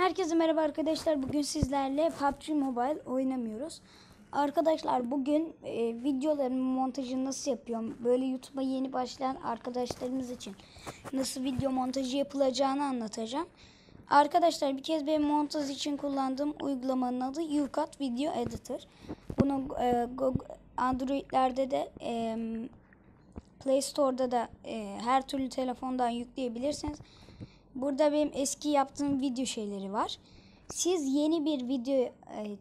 Herkese merhaba arkadaşlar. Bugün sizlerle PUBG Mobile oynamıyoruz. Arkadaşlar bugün videoların montajını nasıl yapıyorum? Böyle YouTube'a yeni başlayan arkadaşlarımız için nasıl video montajı yapılacağını anlatacağım. Arkadaşlar bir kez benim montaj için kullandığım uygulamanın adı YouCut Video Editor. Bunu Android'lerde de Play Store'da da her türlü telefondan yükleyebilirsiniz. Burada benim eski yaptığım video şeyleri var. Siz yeni bir video,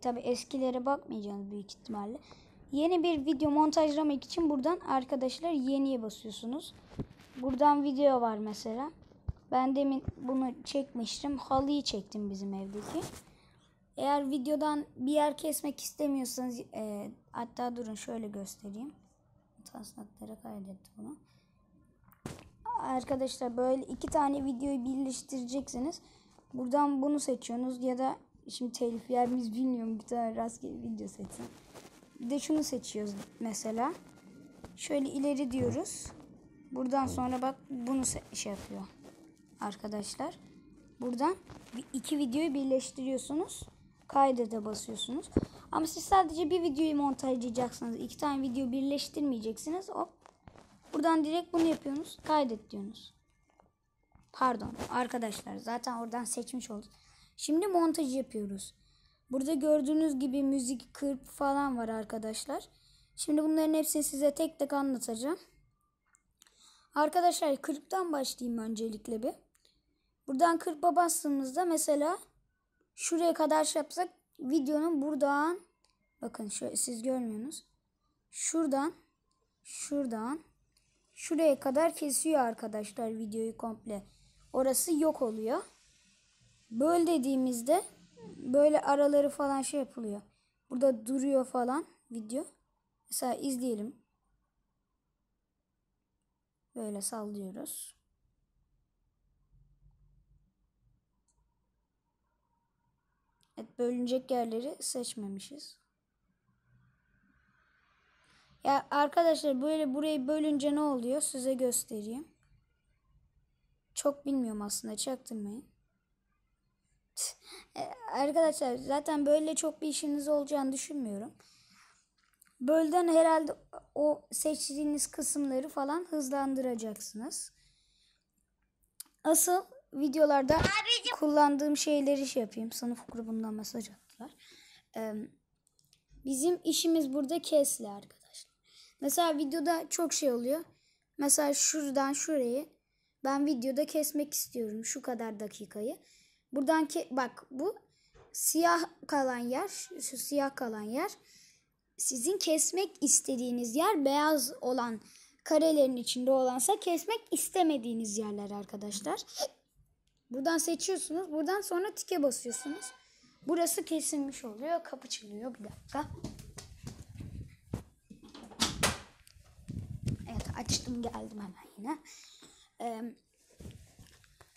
tabi eskilere bakmayacaksınız büyük ihtimalle. Yeni bir video montajlamak için buradan arkadaşlar yeniye basıyorsunuz. Buradan video var mesela. Ben demin bunu çekmiştim. Halıyı çektim bizim evdeki. Eğer videodan bir yer kesmek istemiyorsanız, hatta durun şöyle göstereyim. Taslaklara kaydetti bunu. Arkadaşlar böyle iki tane videoyu birleştireceksiniz. Buradan bunu seçiyorsunuz ya da şimdi telif yer miyiz bilmiyorum, bir tane rastgele video seçsin. Bir de şunu seçiyoruz mesela. Şöyle ileri diyoruz. Buradan sonra bak bunu şey yapıyor arkadaşlar. Buradan iki videoyu birleştiriyorsunuz. Kaydete basıyorsunuz. Ama siz sadece bir videoyu montajlayacaksınız. İki tane video birleştirmeyeceksiniz. Hop. Buradan direkt bunu yapıyorsunuz. Kaydet diyorsunuz. Pardon arkadaşlar, zaten oradan seçmiş olduk. Şimdi montaj yapıyoruz. Burada gördüğünüz gibi müzik, kırp falan var arkadaşlar. Şimdi bunların hepsini size tek tek anlatacağım. Arkadaşlar kırptan başlayayım öncelikle bir. Buradan kırpa bastığımızda mesela şuraya kadar şey yapsak videonun buradan, bakın şöyle siz görmüyorsunuz. Şuradan şuraya kadar kesiyor arkadaşlar videoyu komple. Orası yok oluyor. Böyle dediğimizde böyle araları falan şey yapılıyor. Burada duruyor falan video. Mesela izleyelim. Böyle sallıyoruz. Evet, bölünecek yerleri seçmemişiz. Ya arkadaşlar böyle burayı bölünce ne oluyor? Size göstereyim. Çok bilmiyorum aslında, çaktırmayın. Arkadaşlar zaten böyle çok bir işiniz olacağını düşünmüyorum. Böyleden herhalde o seçtiğiniz kısımları falan hızlandıracaksınız. Asıl videolarda kullandığım şeyleri şey yapayım. Sınıf grubundan mesaj attılar. Bizim işimiz burada kesli arkadaşlar. Mesela videoda çok şey oluyor. Mesela şuradan şurayı ben videoda kesmek istiyorum. Şu kadar dakikayı. Buradan bak bu siyah kalan yer. Şu siyah kalan yer. Sizin kesmek istediğiniz yer, beyaz olan karelerin içinde olansa kesmek istemediğiniz yerler arkadaşlar. Buradan seçiyorsunuz. Buradan sonra tike basıyorsunuz. Burası kesilmiş oluyor. Kapı çalıyor. Bir dakika. Evet, açtım geldim hemen yine.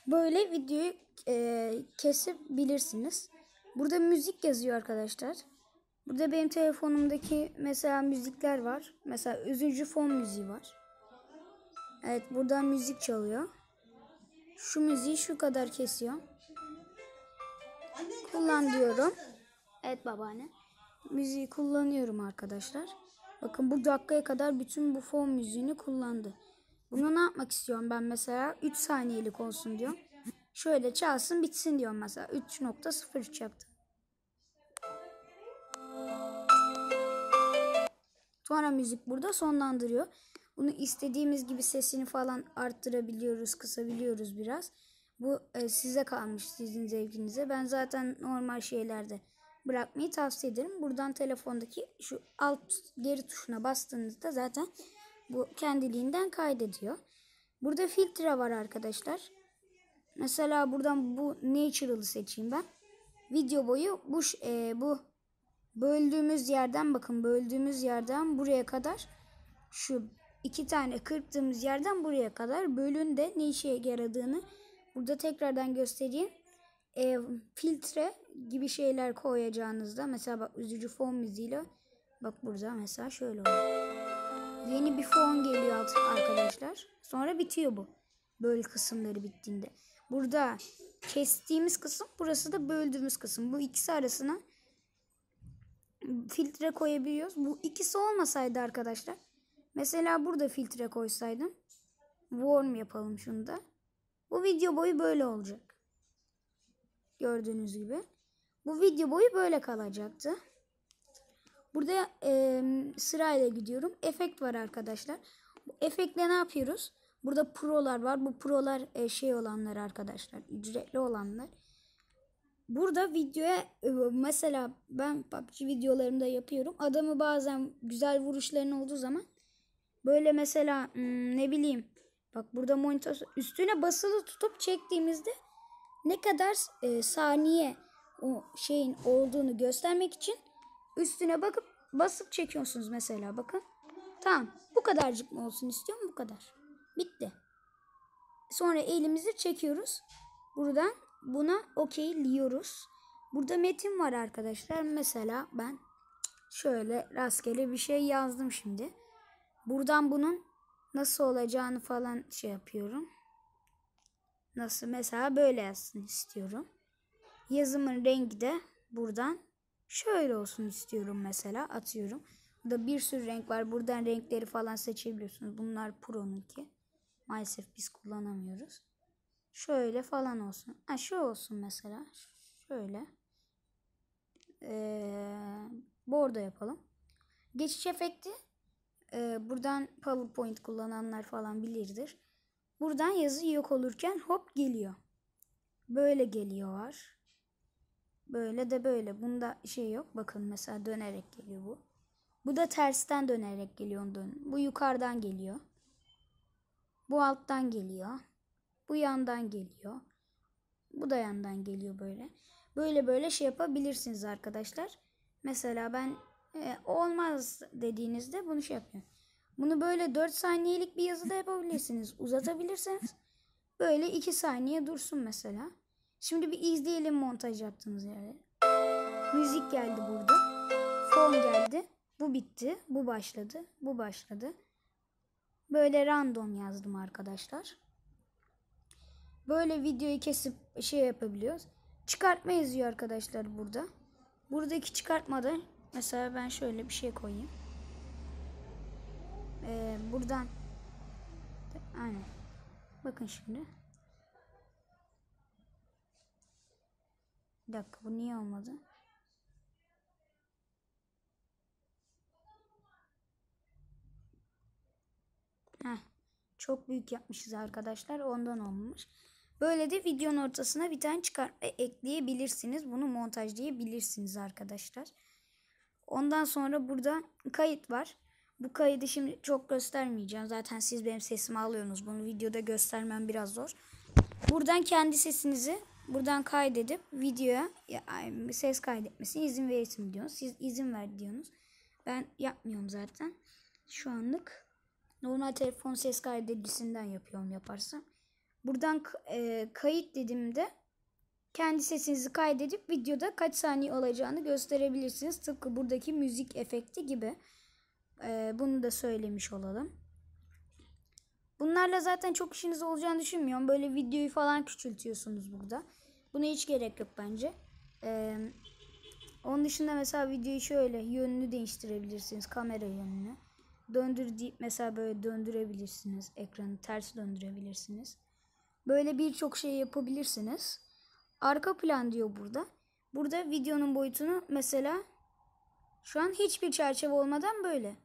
Böyle videoyu kesebilirsiniz. Burada müzik yazıyor arkadaşlar. Burada benim telefonumdaki mesela müzikler var. Mesela üzücü fon müziği var. Evet, buradan müzik çalıyor. Şu müziği şu kadar kesiyor. Kullan diyorum. Evet babaanne. Müziği kullanıyorum arkadaşlar. Bakın bu dakikaya kadar bütün bu fon müziğini kullandı. Bunu ne yapmak istiyorum ben mesela? 3 saniyelik olsun diyorum. Şöyle çalsın bitsin diyorum mesela. 3.03 yaptım. Sonra müzik burada sonlandırıyor. Bunu istediğimiz gibi sesini falan arttırabiliyoruz, kısabiliyoruz biraz. Bu size kalmış, sizin zevkinize. Ben zaten normal şeylerde bırakmayı tavsiye ederim. Buradan telefondaki şu alt geri tuşuna bastığınızda zaten bu kendiliğinden kaydediyor. Burada filtre var arkadaşlar. Mesela buradan bu natural'ı seçeyim ben. Video boyu bu böldüğümüz yerden, bakın böldüğümüz yerden buraya kadar, şu iki tane kırptığımız yerden buraya kadar bölün de ne işe yaradığını burada tekrardan göstereyim. Filtre gibi şeyler koyacağınızda mesela bak üzücü fon müziğiyle, bak burada mesela şöyle oluyor. Yeni bir fon geliyor arkadaşlar. Sonra bitiyor bu. Böyle kısımları bittiğinde. burada kestiğimiz kısım, burası da böldüğümüz kısım. Bu ikisi arasına filtre koyabiliyoruz. Bu ikisi olmasaydı arkadaşlar, mesela burada filtre koysaydım, warm yapalım şunu da. Bu video boyu böyle olacak. Gördüğünüz gibi. Bu video boyu böyle kalacaktı. Burada sırayla gidiyorum. Efekt var arkadaşlar. Bu efektle ne yapıyoruz? Burada prolar var. Bu prolar şey olanlar arkadaşlar. Ücretli olanlar. Burada videoya mesela ben PUBG videolarımda yapıyorum. Adamı bazen güzel vuruşların olduğu zaman böyle mesela ne bileyim, bak burada monitör üstüne basılı tutup çektiğimizde ne kadar saniye o şeyin olduğunu göstermek için üstüne basıp çekiyorsunuz mesela, bakın. Tamam, bu kadarcık mı olsun istiyorum, bu kadar. Bitti. Sonra elimizi çekiyoruz. Buradan buna okeyliyoruz. Burada metin var arkadaşlar. Mesela ben şöyle rastgele bir şey yazdım şimdi. Buradan bunun nasıl olacağını falan şey yapıyorum. Nasıl, mesela böyle yazsın istiyorum. Yazımın rengi de buradan şöyle olsun istiyorum mesela, atıyorum. Burada bir sürü renk var. Buradan renkleri falan seçebiliyorsunuz. Bunlar Pro'nunki. Maalesef biz kullanamıyoruz. Şöyle falan olsun. Şu olsun mesela. Şöyle. Bordo yapalım. Geçiş efekti. Buradan PowerPoint kullananlar falan bilirdir. Buradan yazı yok olurken hop geliyor. Böyle geliyor var. Böyle de böyle. Bunda şey yok. Bakın mesela dönerek geliyor bu. Bu da tersten dönerek geliyor. Bu yukarıdan geliyor. Bu alttan geliyor. Bu yandan geliyor. Bu da yandan geliyor böyle. Böyle şey yapabilirsiniz arkadaşlar. Mesela ben olmaz dediğinizde bunu şey yapıyorum. Bunu böyle 4 saniyelik bir yazıda yapabilirsiniz. Uzatabilirsiniz. Böyle 2 saniye dursun mesela. Şimdi bir izleyelim montaj yaptığımız yerleri. Müzik geldi burada. Fon geldi. Bu bitti. Bu başladı. Bu başladı. Böyle random yazdım arkadaşlar. Böyle videoyu kesip şey yapabiliyoruz. Çıkartma yazıyor arkadaşlar burada. Buradaki çıkartmada mesela ben şöyle bir şey koyayım. Buradan aynen. Bakın şimdi. Bir dakika, bu niye olmadı? Çok büyük yapmışız arkadaşlar. Ondan olmuş. Böyle de videonun ortasına bir tane çıkartma ekleyebilirsiniz. Bunu montajlayabilirsiniz arkadaşlar. Ondan sonra burada kayıt var. Bu kaydı şimdi çok göstermeyeceğim. Zaten siz benim sesimi alıyorsunuz. Bunu videoda göstermem biraz zor. Buradan kendi sesinizi buradan kaydedip videoya ses kaydetmesine izin verirsin diyorsunuz. Siz izin ver diyorsunuz. Ben yapmıyorum zaten. Şu anlık normal telefon ses kaydedicisinden yapıyorum yaparsam. Buradan kayıt dediğimde kendi sesinizi kaydedip videoda kaç saniye olacağını gösterebilirsiniz. Tıpkı buradaki müzik efekti gibi. Bunu da söylemiş olalım. Bunlarla zaten çok işiniz olacağını düşünmüyorum. Böyle videoyu falan küçültüyorsunuz burada. Buna hiç gerek yok bence. Onun dışında mesela videoyu şöyle yönünü değiştirebilirsiniz. Kamera yönünü. Döndür deyip mesela böyle döndürebilirsiniz. Ekranı ters döndürebilirsiniz. Böyle birçok şey yapabilirsiniz. Arka plan diyor burada. Burada videonun boyutunu mesela şu an hiçbir çerçeve olmadan böyle.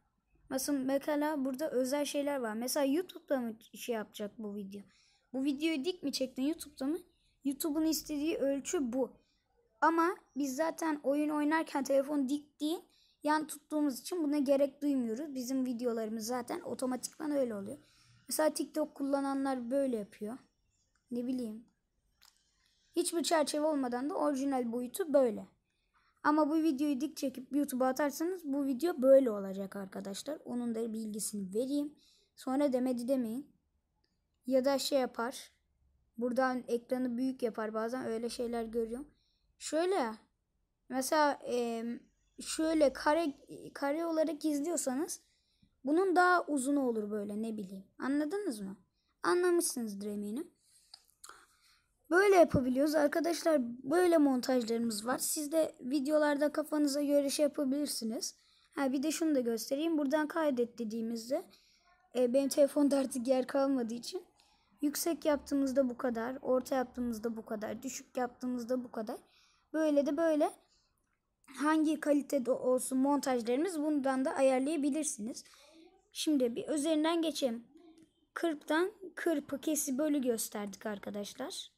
Mesela burada özel şeyler var. Mesela YouTube'da mı şey yapacak bu video? Bu videoyu dik mi çektin YouTube'da mı? YouTube'un istediği ölçü bu. Ama biz zaten oyun oynarken telefon dik değil, yan tuttuğumuz için buna gerek duymuyoruz. Bizim videolarımız zaten otomatikman öyle oluyor. Mesela TikTok kullananlar böyle yapıyor. Ne bileyim. Hiçbir çerçeve olmadan da orijinal boyutu böyle. Ama bu videoyu dik çekip YouTube'a atarsanız bu video böyle olacak arkadaşlar. Onun da bilgisini vereyim. Sonra demedi demeyin. Ya da şey yapar. Buradan ekranı büyük yapar. Bazen öyle şeyler görüyorum. Şöyle mesela şöyle kare olarak izliyorsanız bunun daha uzun olur böyle, ne bileyim. Anladınız mı? Anlamışsınızdır eminim. Böyle yapabiliyoruz arkadaşlar. Böyle montajlarımız var. Siz de videolarda kafanıza göre şey yapabilirsiniz. Bir de şunu da göstereyim. Buradan kaydet dediğimizde benim telefonda artık yer kalmadığı için yüksek yaptığımızda bu kadar, orta yaptığımızda bu kadar, düşük yaptığımızda bu kadar. Böyle de böyle hangi kalitede olsun montajlarımız, bundan da ayarlayabilirsiniz. Şimdi bir üzerinden geçelim. Kırptan kırpı kesi bölü gösterdik arkadaşlar.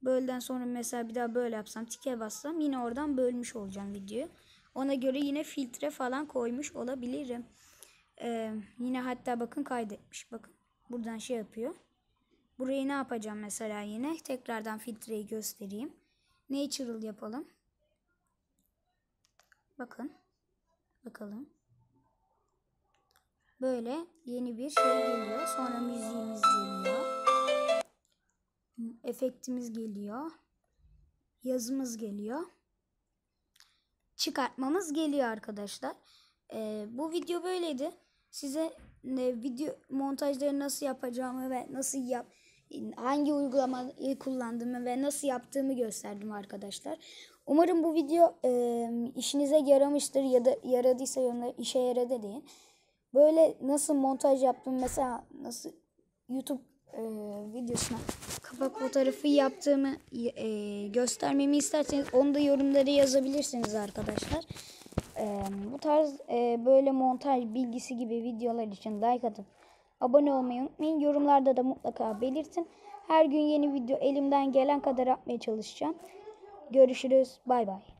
Bölden sonra mesela bir daha böyle yapsam, tike bassam yine oradan bölmüş olacağım videoyu. Ona göre yine filtre falan koymuş olabilirim. Yine hatta bakın kaydetmiş. Bakın buradan şey yapıyor. Burayı ne yapacağım mesela yine? Tekrardan filtreyi göstereyim. Natural yapalım. Bakın. Bakalım. Böyle yeni bir şey geliyor. Sonra müziğimiz geliyor. Efektimiz geliyor. Yazımız geliyor. Çıkartmamız geliyor arkadaşlar. Bu video böyleydi. Size video montajları nasıl yapacağımı ve hangi uygulamayı kullandığımı ve nasıl yaptığımı gösterdim arkadaşlar. Umarım bu video işinize yaramıştır ya da yaradıysa işe yaradı deyin. Böyle nasıl montaj yaptım, mesela nasıl YouTube videosuna kapak fotoğrafı yaptığımı göstermemi isterseniz onu da yorumlara yazabilirsiniz arkadaşlar. Bu tarz böyle montaj bilgisi gibi videolar için like atıp abone olmayı unutmayın. Yorumlarda da mutlaka belirtin. Her gün yeni video elimden gelen kadar atmaya çalışacağım. Görüşürüz. Bay bay.